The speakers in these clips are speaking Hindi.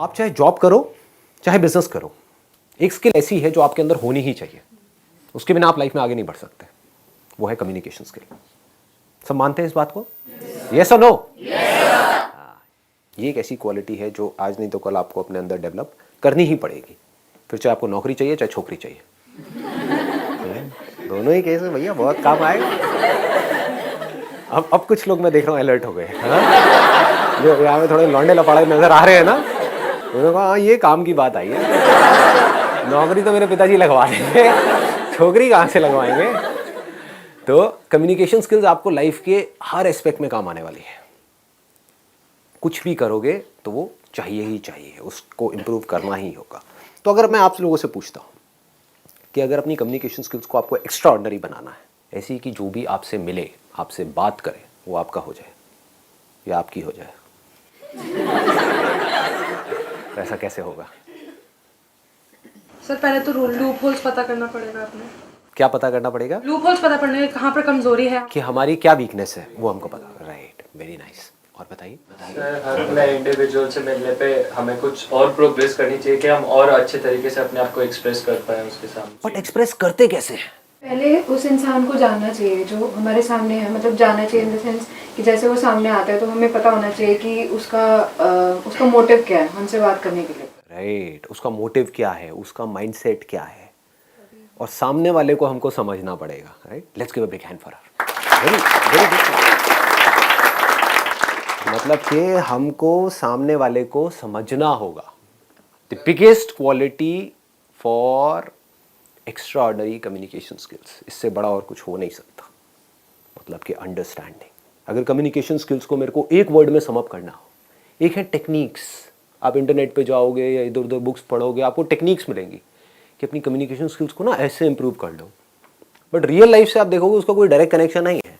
आप चाहे जॉब करो चाहे बिजनेस करो, एक स्किल ऐसी है जो आपके अंदर होनी ही चाहिए, उसके बिना आप लाइफ में आगे नहीं बढ़ सकते, वो है कम्युनिकेशन स्किल। सब मानते हैं इस बात को? यस और नो? ये एक ऐसी क्वालिटी है जो आज नहीं तो कल आपको अपने अंदर डेवलप करनी ही पड़ेगी, फिर चाहे आपको नौकरी चाहिए चाहे छोकरी चाहिए। दोनों ही केस में भैया बहुत काम आएगा। अब कुछ लोग मैं देख रहा हूँ अलर्ट हो गए, जो यहाँ में थोड़े लौंडे लपाड़े नजर आ रहे हैं ना, उन्होंने कहा हाँ ये काम की बात आई है, नौकरी तो मेरे पिताजी लगवा देंगे, छोकरी कहाँ से लगवाएंगे। तो कम्युनिकेशन स्किल्स आपको लाइफ के हर एस्पेक्ट में काम आने वाली है। कुछ भी करोगे तो वो चाहिए ही चाहिए, उसको इम्प्रूव करना ही होगा। तो अगर मैं आप लोगों से पूछता हूँ कि अगर अपनी कम्युनिकेशन स्किल्स को आपको एक्स्ट्रा ऑर्डिनरी बनाना है, ऐसी कि जो भी आपसे मिले, आपसे बात करे, वो आपका हो जाए या आपकी हो जाए, तो ऐसा कैसे होगा? सर पहले तो लूप होल्स पता करना पड़ेगा अपने। क्या पता करना पड़ेगा? लूप होल्स पता करने कहाँ पर कमजोरी है, कि हमारी क्या वीकनेस है वो हमको पता। Right, very nice. और बताइए। सर हर नए इंडिविजुअल से मिलने पे हमें कुछ और प्रोग्रेस करनी चाहिए कि हम और अच्छे तरीके से अपने आप को एक्सप्रेस कर पाए उसके सामने। बट एक्सप्रेस करते कैसे हैं? पहले उस इंसान को जानना चाहिए जो हमारे सामने है, मतलब जानना चाहिए इन द सेंस कि जैसे वो सामने आता है तो हमें पता होना चाहिए कि उसका मोटिव क्या है हमसे बात करने के लिए। राइट, उसका मोटिव क्या है, उसका माइंडसेट क्या है, और सामने वाले को हमको समझना पड़ेगा। Right, let's give a big hand for her. Very very good. मतलब कि हमको सामने वाले को समझना होगा। The biggest quality for extra ordinary communication skills, इससे बड़ा और कुछ हो नहीं सकता। मतलब कि अंडरस्टैंडिंग। अगर कम्युनिकेशन स्किल्स को मेरे को एक वर्ड में समअप करना हो, एक है टेक्निक्स। आप इंटरनेट पे जाओगे या इधर उधर बुक्स पढ़ोगे, आपको टेक्निक्स मिलेंगी कि अपनी कम्युनिकेशन स्किल्स को ना ऐसे इंप्रूव कर लो। बट रियल लाइफ से आप देखोगे उसका कोई डायरेक्ट कनेक्शन नहीं है,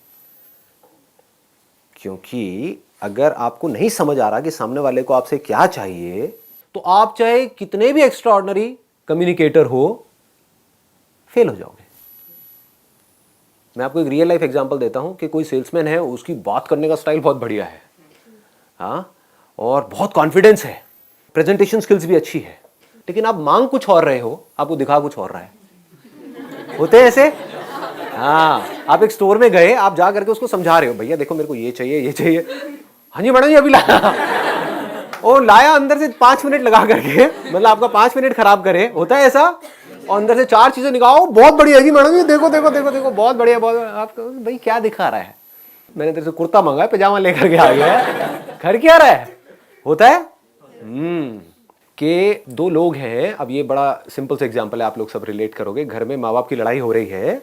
क्योंकि अगर आपको नहीं समझ आ रहा कि सामने वाले को आपसे क्या चाहिए, तो आप चाहे कितने भी एक्स्ट्रा ऑर्डिनरी कम्युनिकेटर हो, फेल हो जाओगे। मैं आपको एक रियल लाइफ एग्जांपल देता हूं कि कोई सेल्समैन है, उसकी बात करने का स्टाइल बहुत बढ़िया है, हाँ, और बहुत कॉन्फिडेंस है, प्रेजेंटेशन स्किल्स भी अच्छी है, लेकिन आप मांग कुछ और रहे हो, आपको दिखा कुछ और रहा है। होते हैं ऐसे? हाँ, आप एक स्टोर में गए, आप जा करके उसको समझा रहे हो, भैया देखो मेरे को ये चाहिए ये चाहिए। हाँ जी मैडम जी अभी लाया। और लाया अंदर से 5 मिनट लगा करके, मतलब आपका 5 मिनट खराब करे। होता है ऐसा? और अंदर से 4 चीजें निकालो, बहुत बढ़िया जी मैडम जी, देखो देखो देखो देखो बहुत बढ़िया बहुत। आपको भाई क्या दिखा रहा है? मैंने तेरे से कुर्ता मंगा है, पजामा लेकर के आ गया है, घर क्या रहा है? होता है कि 2 लोग हैं, अब ये बड़ा सिंपल सा एग्जांपल है, आप लोग सब रिलेट करोगे। घर में माँ बाप की लड़ाई हो रही है,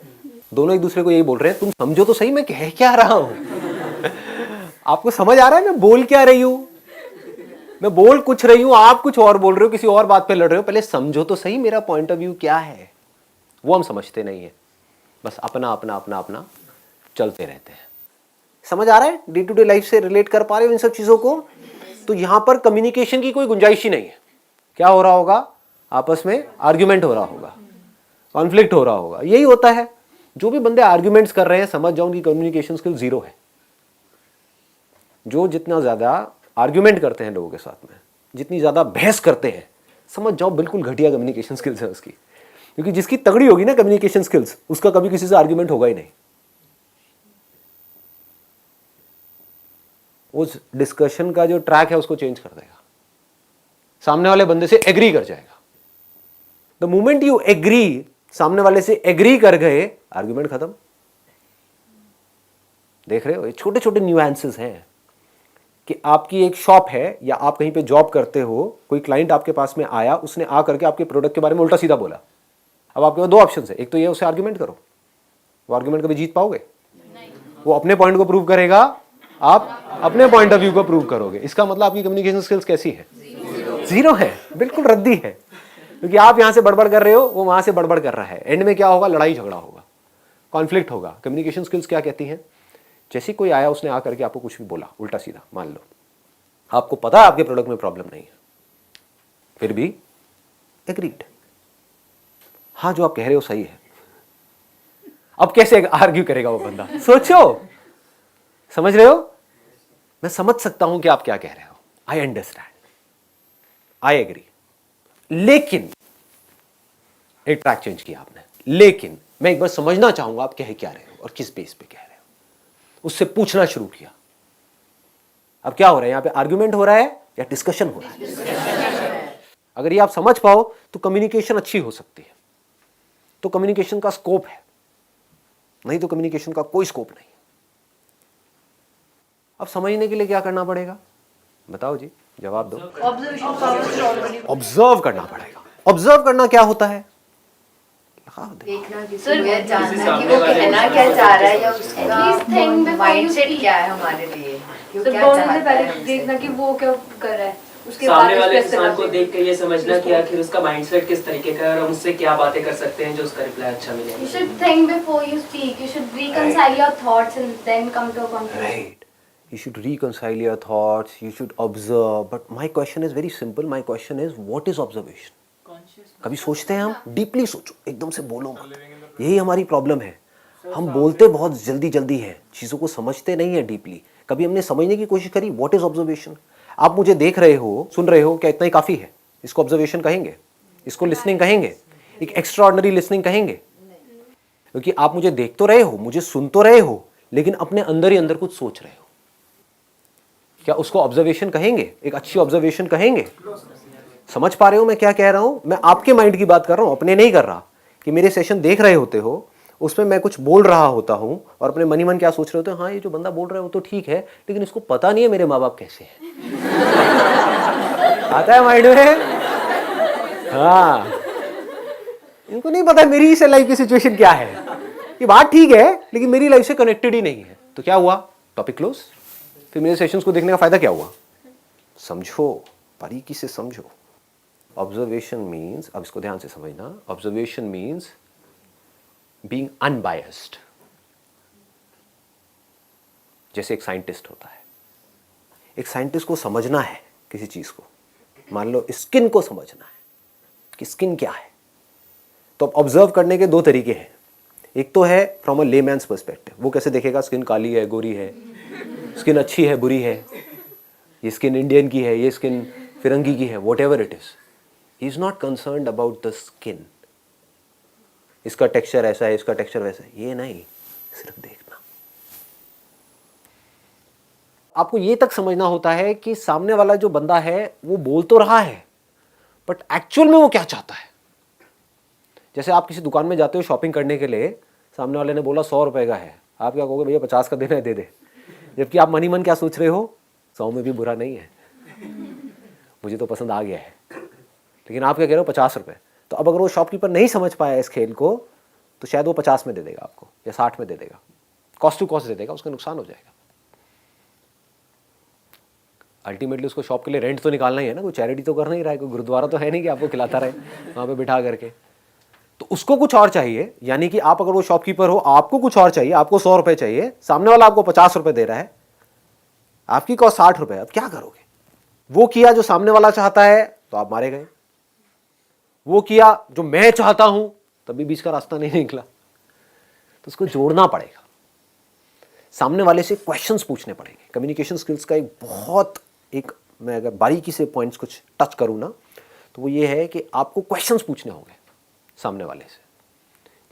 दोनों एक दूसरे को यही बोल रहे हैं, तुम समझो तो सही मैं कह क्या रहा हूं। आपको समझ आ रहा है मैं बोल क्या रही हूं? मैं बोल कुछ रही हूं, आप कुछ और बोल रहे हो, किसी और बात पे लड़ रहे हो। पहले समझो तो सही मेरा पॉइंट ऑफ व्यू क्या है। वो हम समझते नहीं है, बस अपना अपना अपना अपना चलते रहते हैं। समझ आ रहा है? डे टू डे लाइफ से रिलेट कर पा रहे हो इन सब चीजों को? तो यहां पर कम्युनिकेशन की कोई गुंजाइश ही नहीं है। क्या हो रहा होगा? आपस में आर्ग्यूमेंट हो रहा होगा, कॉन्फ्लिक्ट हो रहा होगा। यही होता है। जो भी बंदे आर्ग्यूमेंट्स कर रहे हैं, समझ जाओ उनकी कम्युनिकेशन स्किल जीरो है। जो जितना ज्यादा आर्ग्यूमेंट करते हैं लोगों के साथ में, जितनी ज्यादा बहस करते हैं, समझ जाओ बिल्कुल घटिया कम्युनिकेशन स्किल्स है उसकी। क्योंकि जिसकी तगड़ी होगी ना कम्युनिकेशन स्किल्स, उसका कभी किसी से आर्ग्यूमेंट होगा ही नहीं। उस डिस्कशन का जो ट्रैक है उसको चेंज कर देगा, सामने वाले बंदे से एग्री कर जाएगा। द मोमेंट यू एग्री, सामने वाले से एग्री कर गए, आर्ग्यूमेंट खत्म। देख रहे हो, ये छोटे छोटे न्यूएंसेस हैं कि आपकी एक शॉप है या आप कहीं पे जॉब करते हो, कोई क्लाइंट आपके पास में आया, उसने आ करके आपके प्रोडक्ट के बारे में उल्टा सीधा बोला। अब आपके पास 2 ऑप्शन है, एक तो ये उससे आर्ग्यूमेंट करो, वो आर्ग्यूमेंट कभी जीत पाओगे? वो अपने पॉइंट को प्रूव करेगा, आप अपने पॉइंट ऑफ व्यू को प्रूव करोगे। इसका मतलब आपकी कम्युनिकेशन स्किल्स कैसी है? जीरो है, बिल्कुल रद्दी है। क्योंकि आप यहां से बड़बड़ कर रहे हो, वो वहां से बड़बड़ कर रहा है। एंड में क्या होगा? लड़ाई झगड़ा होगा, कॉन्फ्लिक्ट होगा। कम्युनिकेशन स्किल्स क्या कहती हैं? जैसे कोई आया, उसने आकर के आपको कुछ भी बोला उल्टा सीधा, मान लो आपको पता है आपके प्रोडक्ट में प्रॉब्लम नहीं है, फिर भी एग्रीड, हाँ जो आप कह रहे हो सही है। अब कैसे आर्ग्यू करेगा वो बंदा? सोचो, समझ रहे हो? मैं समझ सकता हूं कि आप क्या कह रहे हो, आई अंडरस्टैंड। आई एग्री, लेकिन एक ट्रैक चेंज किया आपने, लेकिन मैं एक बार समझना चाहूंगा आप कह क्या रहे हो और किस बेस पे कह रहे हो। उससे पूछना शुरू किया। अब क्या हो रहा है यहां पे, आर्ग्यूमेंट हो रहा है या डिस्कशन हो रहा है? अगर ये आप समझ पाओ तो कम्युनिकेशन अच्छी हो सकती है, तो कम्युनिकेशन का स्कोप है, नहीं तो कम्युनिकेशन का कोई स्कोप नहीं। अब समझने के लिए क्या करना पड़ेगा, बताओ जी, जवाब दो। ऑब्जर्व करना पड़ेगा। ऑब्जर्व करना क्या होता है? देखना किसी को, जानना कि वो कहना क्या चाह रहा है या उसका माइंडसेट क्या है हमारे लिए, कि वो तो क्या बोलने चाहता से पहले है। देखना कि वो क्या कर रहा है, उसके सामने बाद वाले उस पे इंसान को करना देख के ये समझना कि आखिर उसका माइंडसेट किस तरीके का है और हम उससे क्या बातें कर सकते हैं जो उसका रिप्लाई अच्छा You मिले। should think before you speak. You should reconcile your thoughts and then come to a conclusion. Right. You should reconcile your thoughts, you should observe. But my question is very simple. My question is, what is observation? कभी सोचते हैं हम? डीपली सोचो, एकदम से बोलो मत। यही हमारी प्रॉब्लम है। हम बोलते बहुत जल्दी जल्दी हैं, चीज़ों को समझते नहीं है डीपली। कभी हमने समझने की कोशिश करी, व्हाट इज ऑब्जर्वेशन? आप मुझे देख रहे हो, सुन रहे हो, क्या इतना ही काफ़ी है? इसको ऑब्जर्वेशन कहेंगे? इसको लिसनिंग कहेंगे? एक एक्स्ट्राऑर्डिनरी लिसनिंग कहेंगे? क्योंकि आप मुझे देख तो रहे हो, मुझे सुन तो रहे हो, लेकिन अपने अंदर ही अंदर कुछ सोच रहे हो। क्या उसको ऑब्जर्वेशन कहेंगे? एक अच्छी ऑब्जर्वेशन कहेंगे? समझ पा रहे हो मैं क्या कह रहा हूं? मैं आपके माइंड की बात कर रहा हूं, अपने नहीं कर रहा। कि मेरे सेशन देख रहे होते हो, उसमें मैं कुछ बोल रहा होता हूं और अपने मन ही मन क्या सोच रहे होते हो, हाँ ये जो बंदा बोल रहा है वो तो ठीक है, लेकिन इसको पता नहीं है मेरे माँ बाप कैसे हैं। आता है माइंड में? हाँ, इनको नहीं पता मेरी इस लाइफ की सिचुएशन क्या है। ये बात ठीक है, लेकिन मेरी लाइफ से कनेक्टेड ही नहीं है। तो क्या हुआ? Topic close. फिर मेरे सेशंस को देखने का फायदा क्या हुआ? समझो, बारीकी से समझो। ऑब्जर्वेशन मीन्स, अब इसको ध्यान से समझना, ऑब्जर्वेशन मीन्स बीइंग अनबायस्ड। जैसे एक साइंटिस्ट होता है, एक साइंटिस्ट को समझना है किसी चीज को, मान लो स्किन को समझना है कि स्किन क्या है, तो अब ऑब्जर्व करने के दो तरीके हैं। एक तो है फ्रॉम अ लेमैन्स पर्सपेक्टिव, वो कैसे देखेगा स्किन काली है, गोरी है, स्किन अच्छी है, बुरी है, ये स्किन इंडियन की है, ये स्किन फिरंगी की है, what ever it is, he is not concerned about the skin. इसका टेक्सचर ऐसा है, इसका टेक्सचर वैसा है, ये नहीं, सिर्फ देखना। आपको ये तक समझना होता है कि सामने वाला जो बंदा है वो बोल तो रहा है, बट एक्चुअल में वो क्या चाहता है। जैसे आप किसी दुकान में जाते हो शॉपिंग करने के लिए, सामने वाले ने बोला 100 रुपए का है, आप क्या कहोगे, भैया 50 का देना है, दे दे। जबकि आप मन ही मन क्या सोच रहे हो, 100 में भी बुरा नहीं है, मुझे तो पसंद आ गया है, लेकिन आप क्या कह रहे हो, 50 रुपए। तो अब अगर वो शॉपकीपर नहीं समझ पाया इस खेल को, तो शायद वो 50 में दे देगा आपको, या 60 में दे देगा, कॉस्ट टू कॉस्ट दे देगा, उसका नुकसान हो जाएगा। अल्टीमेटली उसको शॉप के लिए रेंट तो निकालना ही है ना, कोई चैरिटी तो करना ही रहा है, कोई गुरुद्वारा तो है नहीं कि आपको खिलाता रहे वहाँ पे बिठा करके। तो उसको कुछ और चाहिए, यानी कि आप अगर वो शॉपकीपर हो, आपको कुछ और चाहिए, आपको 100 रुपए चाहिए, सामने वाला आपको 50 रुपए दे रहा है, आपकी कॉस्ट 60 रुपए। अब क्या करोगे? वो किया जो सामने वाला चाहता है तो आप मारे गए, वो किया जो मैं चाहता हूं तभी बीच का रास्ता नहीं निकला। तो उसको जोड़ना पड़ेगा, सामने वाले से क्वेश्चंस पूछने पड़ेंगे। कम्युनिकेशन स्किल्स का एक बहुत मैं अगर बारीकी से पॉइंट्स कुछ टच करूं ना, तो वो ये है कि आपको क्वेश्चंस पूछने होंगे सामने वाले से।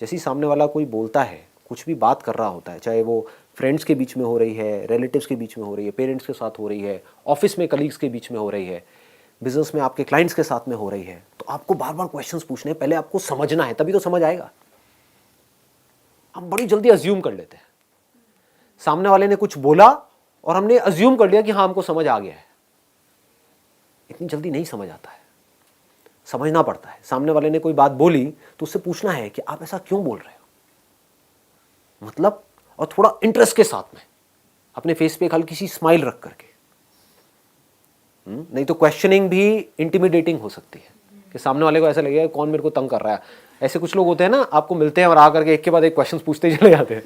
जैसे ही सामने वाला कोई बोलता है, कुछ भी बात कर रहा होता है, चाहे वो फ्रेंड्स के बीच में हो रही है, रिलेटिव्स के बीच में हो रही है, पेरेंट्स के साथ हो रही है, ऑफिस में कलीग्स के बीच में हो रही है, बिजनेस में आपके क्लाइंट्स के साथ में हो रही है, तो आपको बार बार क्वेश्चंस पूछने हैं। पहले आपको समझना है, तभी तो समझ आएगा। हम बड़ी जल्दी अज्यूम कर लेते हैं, सामने वाले ने कुछ बोला और हमने अज्यूम कर लिया कि हाँ हमको समझ आ गया है। इतनी जल्दी नहीं समझ आता है, समझना पड़ता है। सामने वाले ने कोई बात बोली तो उससे पूछना है कि आप ऐसा क्यों बोल रहे हो, मतलब, और थोड़ा इंटरेस्ट के साथ में, अपने फेस पे एक हल्की सी स्माइल रख करके। नहीं तो क्वेश्चनिंग भी इंटिमिडेटिंग हो सकती है कि सामने वाले को ऐसा लगेगा कौन मेरे को तंग कर रहा है। ऐसे कुछ लोग होते हैं ना, आपको मिलते हैं और आकर के एक के बाद एक क्वेश्चन पूछते चले जाते हैं,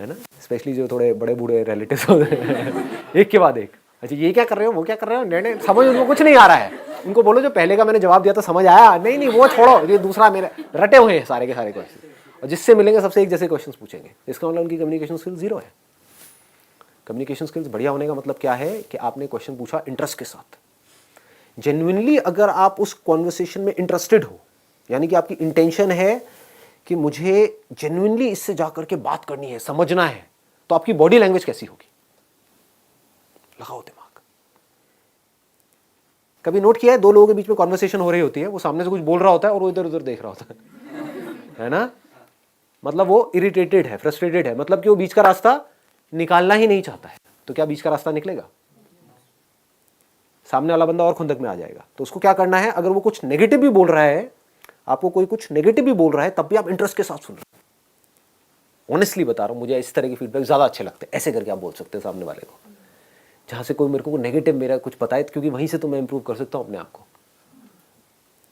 है ना, स्पेशली जो थोड़े बड़े बूढ़े रिलेटिव्स होते हैं, एक के बाद एक, अच्छा ये क्या कर रहे हो, वो क्या कर रहे हो, नहीं समझ उनको कुछ नहीं आ रहा है। उनको बोलो जो पहले का मैंने जवाब दिया था समझ आया, नहीं वो छोड़ो, ये दूसरा मेरे रटे हुए हैं सारे के सारे क्वेश्चन, और जिससे मिलेंगे सबसे एक जैसे क्वेश्चन पूछेंगे। इसका मतलब उनकी कम्युनिकेशन स्किल जीरो है। कम्युनिकेशन स्किल्स बढ़िया होने का मतलब क्या है कि आपने क्वेश्चन पूछा इंटरेस्ट के साथ, जेन्युइनली अगर आप उस कॉन्वर्सेशन में इंटरेस्टेड हो, यानी कि आपकी इंटेंशन है कि मुझे जेन्युइनली इससे जाकर के बात करनी है, समझना है, तो आपकी बॉडी लैंग्वेज कैसी होगी? लगाओ दिमाग। कभी नोट किया है, दो लोगों के बीच में कॉन्वर्सेशन हो रही होती है, वो सामने से कुछ बोल रहा होता है और वो इधर उधर देख रहा होता है ना? मतलब वो इरिटेटेड है, फ्रस्ट्रेटेड है, मतलब कि वो बीच का रास्ता निकालना ही नहीं चाहता है। तो क्या बीच का रास्ता निकलेगा? सामने वाला बंदा और खुंदक में आ जाएगा। तो उसको क्या करना है, अगर वो कुछ नेगेटिव भी बोल रहा है, आपको कोई कुछ नेगेटिव भी बोल रहा है, तब भी आप इंटरेस्ट के साथ सुन रहे हो। ऑनेस्टली बता रहा हूं, मुझे इस तरह के फीडबैक ज्यादा अच्छे लगते हैं। ऐसे करके आप बोल सकते हैं सामने वाले को, जहां से कोई मेरे को नेगेटिव मेरा कुछ बताए, क्योंकि वहीं से तो मैं इंप्रूव कर सकता हूं अपने आप को।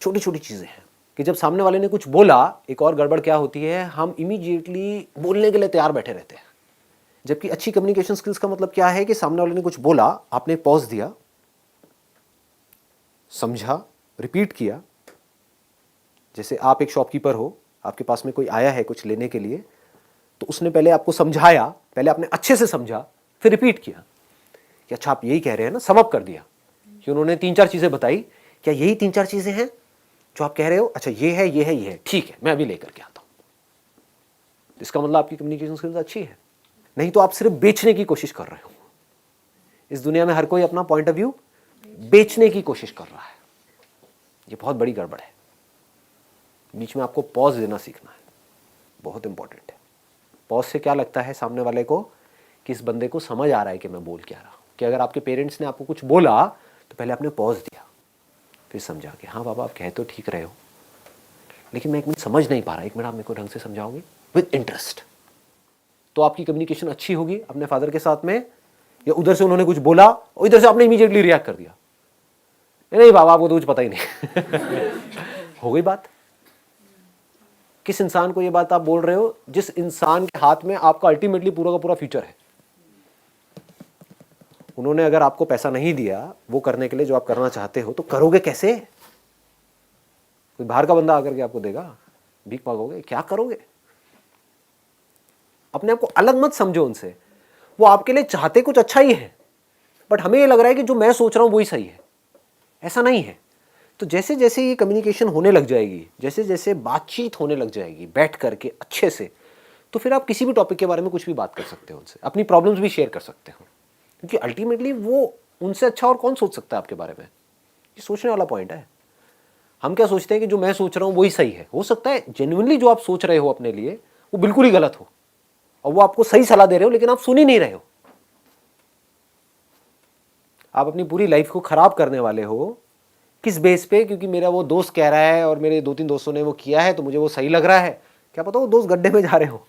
छोटी छोटी चीजें हैं कि जब सामने वाले ने कुछ बोला, एक और गड़बड़ क्या होती है, हम इमीडिएटली बोलने के लिए तैयार बैठे रहते हैं। जबकि अच्छी कम्युनिकेशन स्किल्स का मतलब क्या है कि सामने वाले ने कुछ बोला, आपने पॉज दिया, समझा, रिपीट किया। जैसे आप एक शॉपकीपर हो, आपके पास में कोई आया है कुछ लेने के लिए, तो उसने पहले आपको समझाया, पहले आपने अच्छे से समझा, फिर रिपीट किया कि अच्छा आप यही कह रहे हैं ना, सम अप कर दिया कि उन्होंने 3-4 चीजें बताई, क्या यही 3-4 चीजें हैं जो आप कह रहे हो? अच्छा ये है, ये है, ये है, ठीक है, मैं अभी लेकर के आता हूं। इसका मतलब आपकी कम्युनिकेशन स्किल्स अच्छी है। नहीं तो आप सिर्फ बेचने की कोशिश कर रहे हो। इस दुनिया में हर कोई अपना पॉइंट ऑफ व्यू बेचने की कोशिश कर रहा है। ये बहुत बड़ी गड़बड़ है। बीच में आपको पॉज देना सीखना है, बहुत इंपॉर्टेंट है। पॉज से क्या लगता है सामने वाले को कि इस बंदे को समझ आ रहा है कि मैं बोल क्या रहा हूं। कि अगर आपके पेरेंट्स ने आपको कुछ बोला तो पहले आपने पॉज दिया, फिर समझा कि हाँ बाबा आप कह तो ठीक रहे हो, लेकिन मैं एक मिनट समझ नहीं पा रहा, एक मिनट आप मेरे को ढंग से समझाओगे विद इंटरेस्ट। तो आपकी कम्युनिकेशन अच्छी होगी अपने फादर के साथ में। या उधर से उन्होंने कुछ बोला और इधर से आपने इमीडिएटली रिएक्ट कर दिया, नहीं बाबा आपको तो कुछ पता ही नहीं। हो गई बात। किस इंसान को ये बात आप बोल रहे हो? जिस इंसान के हाथ में आपका अल्टीमेटली पूरा का पूरा फ्यूचर है। उन्होंने अगर आपको पैसा नहीं दिया वो करने के लिए जो आप करना चाहते हो, तो करोगे कैसे? कोई बाहर का बंदा आकर के आपको देगा? भीख मांगोगे? क्या करोगे? अपने आप को अलग मत समझो उनसे। वो आपके लिए चाहते कुछ अच्छा ही है, बट हमें ये लग रहा है कि जो मैं सोच रहा हूं वही सही है। ऐसा नहीं है। तो जैसे जैसे ये कम्युनिकेशन होने लग जाएगी, जैसे जैसे बातचीत होने लग जाएगी बैठ करके अच्छे से, तो फिर आप किसी भी टॉपिक के बारे में कुछ भी बात कर सकते हो उनसे, अपनी प्रॉब्लम्स भी शेयर कर सकते हो। क्योंकि अल्टीमेटली वो उनसे अच्छा और कौन सोच सकता है आपके बारे में? ये सोचने वाला पॉइंट है। हम क्या सोचते हैं कि जो मैं सोच रहा हूं वही सही है। हो सकता है जेन्युइनली जो आप सोच रहे हो अपने लिए वो बिल्कुल ही गलत हो, और वो आपको सही सलाह दे रहे हो, लेकिन आप सुन ही नहीं रहे हो। आप अपनी पूरी लाइफ को खराब करने वाले हो। किस बेस पे? क्योंकि मेरा वो दोस्त कह रहा है और मेरे 2-3 दोस्तों ने वो किया है तो मुझे वो सही लग रहा है। क्या पता वो दोस्त गड्ढे में जा रहे हो,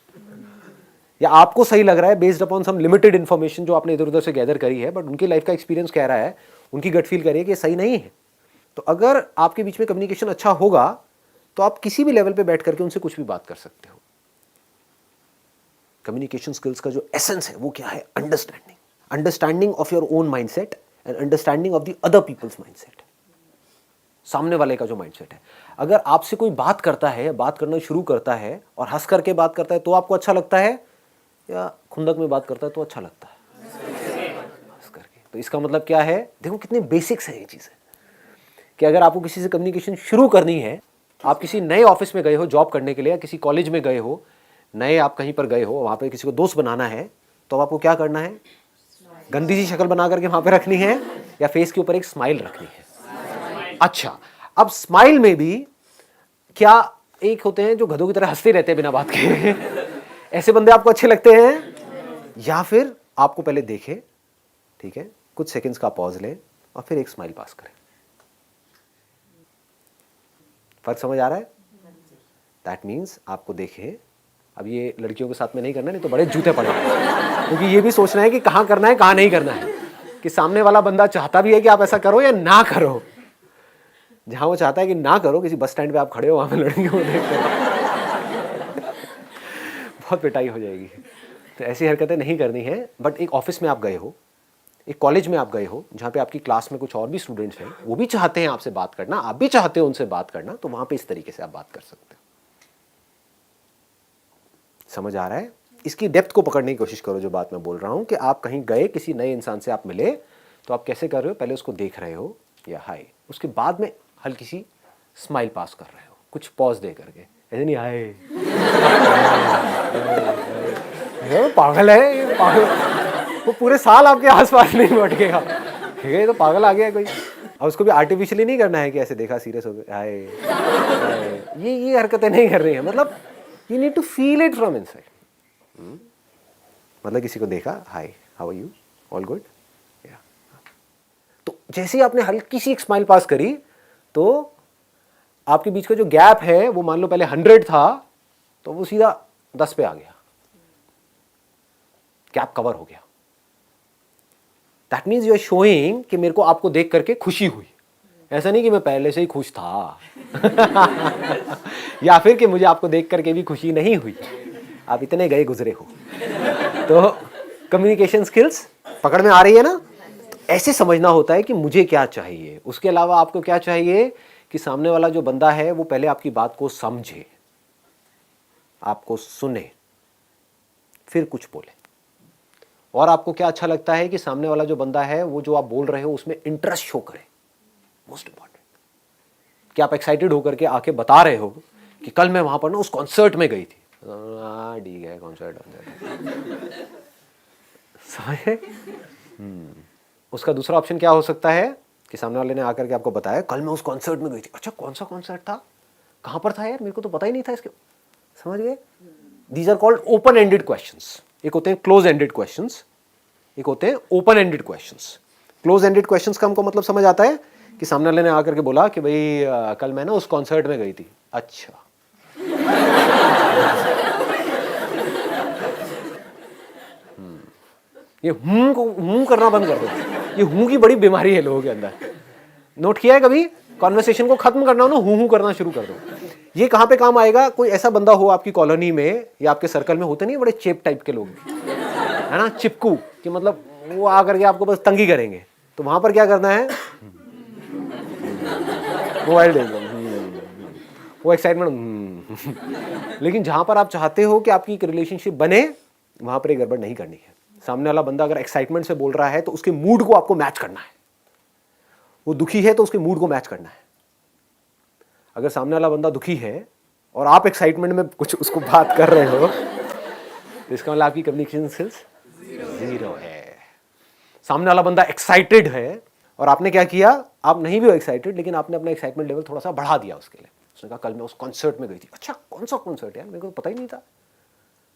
या आपको सही लग रहा है बेस्ड अपॉन सम लिमिटेड इन्फॉर्मेशन जो आपने इधर उधर से गैदर करी है, बट उनकी लाइफ का एक्सपीरियंस कह रहा है, उनकी गट फील करिए कि ये सही नहीं है। तो अगर आपके बीच में कम्युनिकेशन अच्छा होगा तो आप किसी भी लेवल पे बैठ करके उनसे कुछ भी बात कर सकते हो। कम्युनिकेशन स्किल्स का जो एसेंस है वो क्या है? Understanding of your own mindset and understanding of the other people's mindset. सामने वाले का जो माइंडसेट है, अगर आपसे कोई बात करता है, बात करना शुरू करता है और हंस करके बात करता है तो आपको अच्छा लगता है, या खुंदक में बात करता है तो अच्छा लगता है? हंस करके। तो इसका मतलब क्या है? देखो कितने बेसिक्स है ये चीजें, कि अगर आपको किसी से कम्युनिकेशन शुरू करनी है, आप किसी नए ऑफिस में गए हो जॉब करने के लिए, या किसी कॉलेज में गए हो, नए आप कहीं पर गए हो, वहां पे किसी को दोस्त बनाना है, तो आपको क्या करना है? गंदी सी शक्ल बना करके वहां पे रखनी है, या फेस के ऊपर एक स्माइल रखनी है? अच्छा, अब स्माइल में भी क्या एक होते हैं जो गधों की तरह हंसते रहते हैं बिना बात के, ऐसे बंदे आपको अच्छे लगते हैं? या फिर आपको पहले देखे, ठीक है, कुछ सेकंड्स का पॉज ले और फिर एक स्माइल पास करें। फर्क समझ आ रहा है? दैट मीन्स आपको देखे, अब ये लड़कियों के साथ में नहीं करना, नहीं तो बड़े जूते पड़ेंगे, क्योंकि ये भी सोचना है कि कहाँ करना है कहाँ नहीं करना है, कि सामने वाला बंदा चाहता भी है कि आप ऐसा करो या ना करो। जहां वो चाहता है कि ना करो, किसी बस स्टैंड पे आप खड़े हो, वहां पे लड़कियों को देख कर बहुत पिटाई हो जाएगी। तो ऐसी हरकतें नहीं करनी है। बट एक ऑफिस में आप गए हो, एक कॉलेज में आप गए हो, जहाँ पे आपकी क्लास में कुछ और भी स्टूडेंट्स हैं, वो भी चाहते हैं आपसे बात करना, आप भी चाहते हो उनसे बात करना, तो वहां पे इस तरीके से आप बात कर सकते हो। समझ आ रहा है? इसकी डेप्थ को पकड़ने की कोशिश करो। जो बात मैं बोल रहा हूं कि आप कहीं गए, किसी नए इंसान से आप मिले, तो आप कैसे कर रहे हो? पहले उसको देख रहे हो, या हाय, उसके बाद में हल्की सी स्माइल पास कर रहे हो, कुछ पॉज दे करके, ऐसे नहीं हाय ये पागल है, ये पागल, वो पूरे साल आपके आसपास नहीं भटकेगा, ठीक है, ये तो पागल आ गया है कोई। और उसको भी आर्टिफिशियली नहीं करना है कि ऐसे देखा सीरियस हो गया हाय, ये हरकतें नहीं कर रही है, मतलब you need to feel it from inside. मतलब किसी को देखा, hi how are you, all good, yeah. तो जैसे ही आपने हल्की सी एक स्माइल पास करी तो आपके बीच का जो गैप है वो मान लो पहले 100 था तो वो सीधा 10 पे आ गया, गैप कवर हो गया। That means you are showing कि मेरे को आपको देख करके खुशी हुई, ऐसा नहीं कि मैं पहले से ही खुश था या फिर कि मुझे आपको देख करके भी खुशी नहीं हुई, आप इतने गए गुजरे हो। तो कम्युनिकेशन स्किल्स पकड़ में आ रही है ना? ऐसे समझना होता है कि मुझे क्या चाहिए, उसके अलावा आपको क्या चाहिए कि सामने वाला जो बंदा है वो पहले आपकी बात को समझे, आपको सुने, फिर कुछ बोले। और आपको क्या अच्छा लगता है कि सामने वाला जो बंदा है वो जो आप बोल रहे हो उसमें इंटरेस्ट शो करे, मोस्ट इंपॉर्टेंट। कि आप एक्साइटेड होकर के आके बता रहे हो कि कल मैं वहां पर ना उस कॉन्सर्ट में गई थी, ठीक है कॉन्सर्ट समझे। उसका दूसरा ऑप्शन क्या हो सकता है कि सामने वाले ने आकर के आपको बताया कल मैं उस कॉन्सर्ट में गई थी, अच्छा कौन सा कॉन्सर्ट था, कहां पर था यार, मेरे को तो पता ही नहीं था इसके, समझ गए। These are called open ended questions. एक होते हैं क्लोज एंडेड क्वेश्चंस, एक होते हैं open ended questions. Close ended questions का हमको मतलब समझ आता है कि सामने वाले ने आकर के बोला कि भाई कल मैं ना उस कॉन्सर्ट में गई थी, अच्छा ये हूं करना बंद कर दो, ये हूं की बड़ी बीमारी है लोगों के अंदर। नोट किया है कभी? कॉन्वर्सेशन को खत्म करना हो ना, हूं करना शुरू कर दो। ये कहां पे काम आएगा? कोई ऐसा बंदा हो आपकी कॉलोनी में या आपके सर्कल में, होते नहीं बड़े चेप टाइप के लोग, है ना, चिपकू, कि मतलब वो आकर के आपको बस तंगी करेंगे, तो वहां पर क्या करना है, मोबाइल दे दो, वो एक्साइटमेंट। लेकिन जहां पर आप चाहते हो कि आपकी एक रिलेशनशिप बने, वहां पर एक गड़बड़ नहीं करनी है। सामने वाला बंदा अगर एक्साइटमेंट से बोल रहा है तो उसके मूड को आपको मैच करना है, वो दुखी है तो उसके मूड को मैच करना है। अगर सामने वाला बंदा दुखी है और आप एक्साइटमेंट में कुछ उसको बात कर रहे हो तो इसका मतलब आपकी कम्युनिकेशन स्किल्स जीरो है। सामने वाला बंदा एक्साइटेड है और आपने क्या किया, आप नहीं भी हो एक्साइटेड लेकिन आपने अपना एक्साइटमेंट लेवल थोड़ा सा बढ़ा दिया उसके लिए। उसने कहा कल मैं उस कॉन्सर्ट में गई थी, अच्छा कौन सा कॉन्सर्ट यार, मेरे को पता ही नहीं था,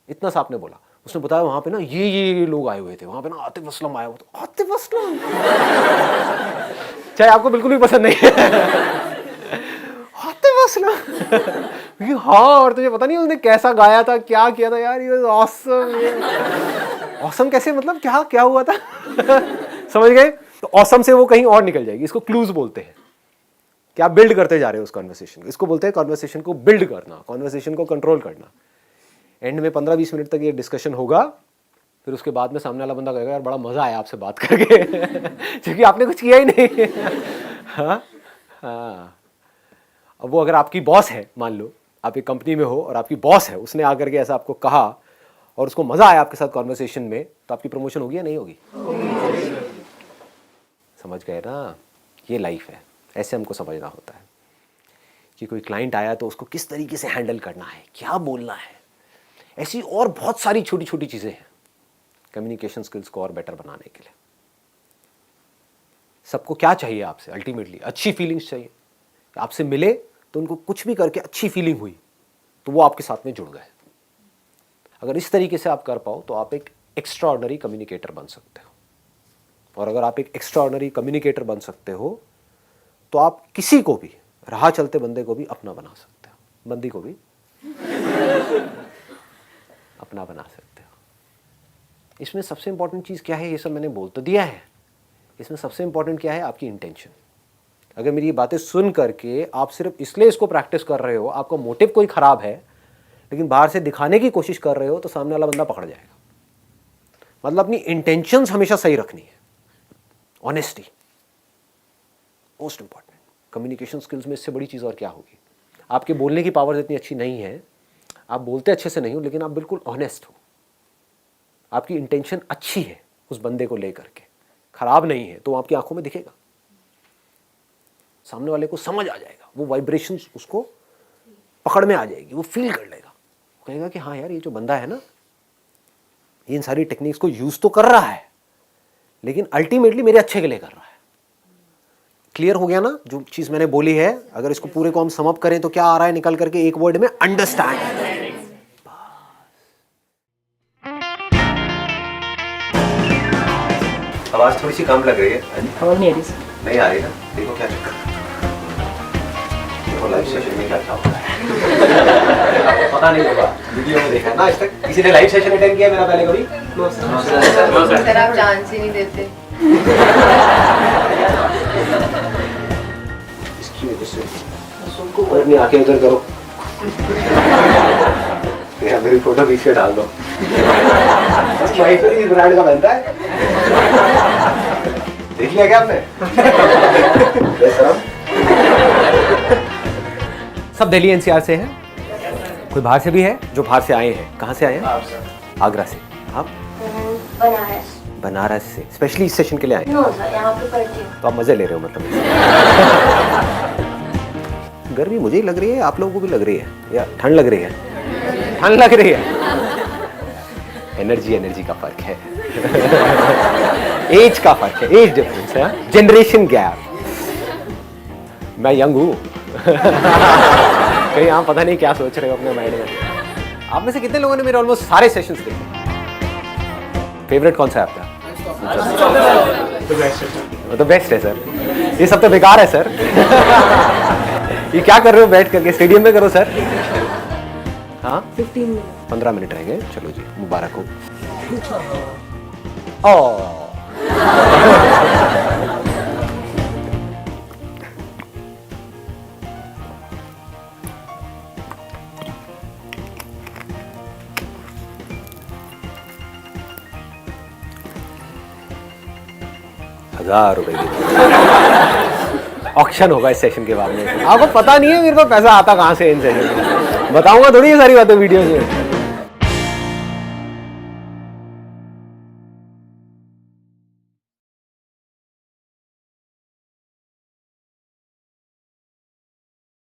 इतना सा आपने बोला। उसने बताया वहां पे ना ये लोग आए हुए थे, वहां पे ना आतिफ असलम आया हुआ था। आतिफ असलम चाहे आपको बिल्कुल भी पसंद नहीं है, आतिफ असलम ये हाँ, और तुझे पता नहीं उसने कैसा गाया था, क्या किया था यार, ये ऑसम। ऑसम कैसे, मतलब क्या हुआ था समझ गए? तो ऑसम से वो कहीं और निकल जाएगी। इसको क्लूज बोलते हैं कि आप बिल्ड करते जा रहे हो उस कॉन्वर्सेशन को। इसको बोलते हैं कॉन्वर्सेशन को बिल्ड करना, कॉन्वर्सेशन को कंट्रोल करना। एंड में 15-20 मिनट तक ये डिस्कशन होगा, फिर उसके बाद में सामने वाला बंदा कहेगा यार बड़ा मजा आया आपसे बात करके क्योंकि आपने कुछ किया ही नहीं। हाँ हाँ। अब वो अगर आपकी बॉस है, मान लो आप एक कंपनी में हो और आपकी बॉस है, उसने आकर के ऐसा आपको कहा और उसको मजा आया आपके साथ कॉन्वर्सेशन में, तो आपकी प्रमोशन होगी या नहीं होगी? समझ गए ना? ये लाइफ है, ऐसे हमको समझना होता है कि कोई क्लाइंट आया तो उसको किस तरीके से हैंडल करना है, क्या बोलना है। ऐसी और बहुत सारी छोटी छोटी चीजें हैं कम्युनिकेशन स्किल्स को और बेटर बनाने के लिए। सबको क्या चाहिए आपसे? अल्टीमेटली अच्छी फीलिंग्स चाहिए। आपसे मिले तो उनको कुछ भी करके अच्छी फीलिंग हुई तो वो आपके साथ में जुड़ गए। अगर इस तरीके से आप कर पाओ तो आप एक एक्स्ट्राऑर्डिनरी कम्युनिकेटर बन सकते हो। और अगर आप एक एक्स्ट्राऑर्डिनरी कम्युनिकेटर बन सकते हो तो आप किसी को भी, राह चलते बंदे को भी अपना बना सकते हो, बंदी को भी अपना बना सकते हो। इसमें सबसे इंपॉर्टेंट चीज़ क्या है, ये सब मैंने बोल तो दिया है, इसमें सबसे इंपॉर्टेंट क्या है, आपकी इंटेंशन। अगर मेरी ये बातें सुन करके आप सिर्फ इसलिए इसको प्रैक्टिस कर रहे हो, आपका मोटिव कोई ख़राब है, लेकिन बाहर से दिखाने की कोशिश कर रहे हो, तो सामने वाला बंदा पकड़ जाएगा। मतलब अपनी इंटेंशंस हमेशा सही रखनी है। Honesty most important. Communication skills में इससे बड़ी चीज़ और क्या होगी? आपके बोलने की पावर इतनी अच्छी नहीं है, आप बोलते अच्छे से नहीं हो, लेकिन आप बिल्कुल ऑनेस्ट हो, आपकी इंटेंशन अच्छी है उस बंदे को लेकर के, खराब नहीं है, तो आपकी आंखों में दिखेगा। सामने वाले को समझ आ जाएगा, वो वाइब्रेशन उसको पकड़ में आ जाएगी, वो फील कर लेगा, कहेगा कि हाँ यार ये जो बंदा है ना ये इन सारी टेक्निक्स को यूज तो कर रहा है लेकिन अल्टीमेटली मेरे अच्छे के लिए कर रहा है। क्लियर हो गया ना जो चीज मैंने बोली है? अगर इसको पूरे को हम सम अप करें तो क्या आ रहा है निकल करके एक वर्ड में? अंडरस्टैंड। आवाज थोड़ी सी कम लग रही है। आवाज नहीं आ रही सर। नहीं आ रही ना? देखो क्या चक्कर, देखो लाइव सेशन में क्या क्या होता है। पता नहीं होगा, वीडियो में देखा ना आज तक? किसी ने लाइव सेशन अटेंड किया मेरा पहले कभी? सर आप चांस ही नहीं देते। इसकी वजह से और नहीं, आके उधर करो या मेरी फोटो बीच में डाल दो। इस ब्रांड का बनता है, देख लिया क्या आपने? सब दिल्ली एनसीआर से हैं, कोई बाहर से भी है? जो बाहर से आए हैं, कहाँ से आए हैं? आगरा से। आप? बनारस। बनारस से स्पेशली इस सेशन के लिए आए? नो सर, यहाँ पे पढ़ती हूँ। तो आप मजे ले रहे हो मतलब? गर्मी मुझे ही लग रही है, आप लोगों को भी लग रही है या ठंड लग रही है? ठंड लग रही है। एनर्जी का फर्क है। एज का फर्क है, एज डिफरेंस है, जनरेशन गैप। मैं यंग हूँ। कहीं आप पता नहीं क्या सोच रहे हो अपने माइंड में। आप में से कितने लोगों ने मेरे ऑलमोस्ट सारे सेशंस देखे? फेवरेट कौन सा है आपका? तो बेस्ट है सर, ये सब तो बेकार है सर। ये क्या कर रहे हो बैठ करके? स्टेडियम में करो सर। हाँ 15 मिनट रह गए, चलो जी मुबारक हो। ₹1000 ऑक्शन होगा इस सेशन के बाद में। आपको पता नहीं है मेरे को पैसा आता कहाँ से इन सेशन में, बताऊंगा थोड़ी ये सारी बातें वीडियो में।